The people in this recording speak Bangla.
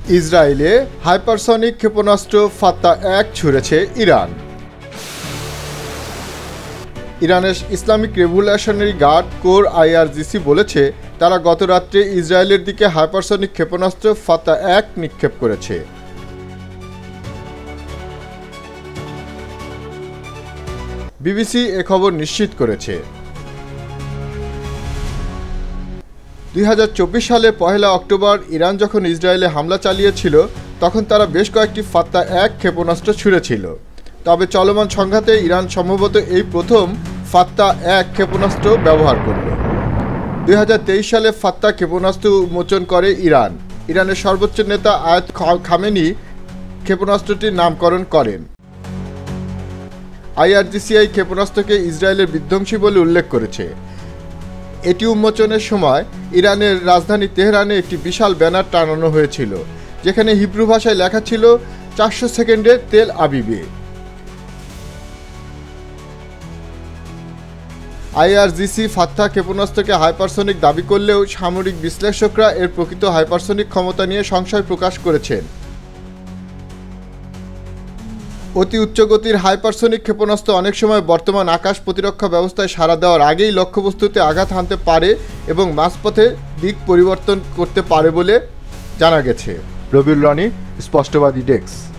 ইসরায়েলে হাইপারসনিক ক্ষেপণাস্ত্র ফাত্তা-1 ছুড়েছে ইরান। ইরানের Islamic revolutionary guard corps IRGC বলেছে, তারা গত রাত্রে ইসরায়েলের দিকে হাইপারসনিক ক্ষেপণাস্ত্র ফাত্তা-1 নিক্ষেপ করেছে। বিবিসি এ খবর নিশ্চিত করেছে। 2024 সালে 1 অক্টোবর ইরান যখন ইসরায়েলে হামলা চালিয়েছিল, তখন তারা বেশ কয়েকটি ফাত্তা-1 ক্ষেপণাস্ত্র ছুড়েছিল। তবে চলমান সংঘাতে ইরান সম্ভবত এই প্রথম ফাত্তা-1 ক্ষেপণাস্ত্র ব্যবহার করল। 2023 সালে ফাত্তা ক্ষেপণাস্ত্র উন্মোচন করে ইরান। ইরানের সর্বোচ্চ নেতা আয়াত খামেনি ক্ষেপণাস্ত্রটির নামকরণ করেন। আইআরজিসিআই ক্ষেপণাস্ত্রকে ইসরায়েলের বিধ্বংসী বলে উল্লেখ করেছে। এটি উন্মোচনের সময় ইরানের রাজধানী তেহরানে একটি বিশাল ব্যানার টানানো হয়েছিল, যেখানে হিব্রু ভাষায় লেখা ছিল 400 সেকেন্ডে তেল আবিবে। আইআরজিসি ফাত্তা ক্ষেপণাস্ত্রকে হাইপারসনিক দাবি করলেও সামরিক বিশ্লেষকরা এর প্রকৃত হাইপারসনিক ক্ষমতা নিয়ে সংশয় প্রকাশ করেছেন। অতি উচ্চগতির হাইপারসনিক ক্ষেপণাস্ত্র অনেক সময় বর্তমান আকাশ প্রতিরক্ষা ব্যবস্থায় সাড়া দেওয়ার আগেই লক্ষ্যবস্তুতে আঘাত হানতে পারে এবং মাঝপথে দিক পরিবর্তন করতে পারে বলে জানা গেছে। রবিউল রানী, স্পষ্টবাদী ডেস্ক।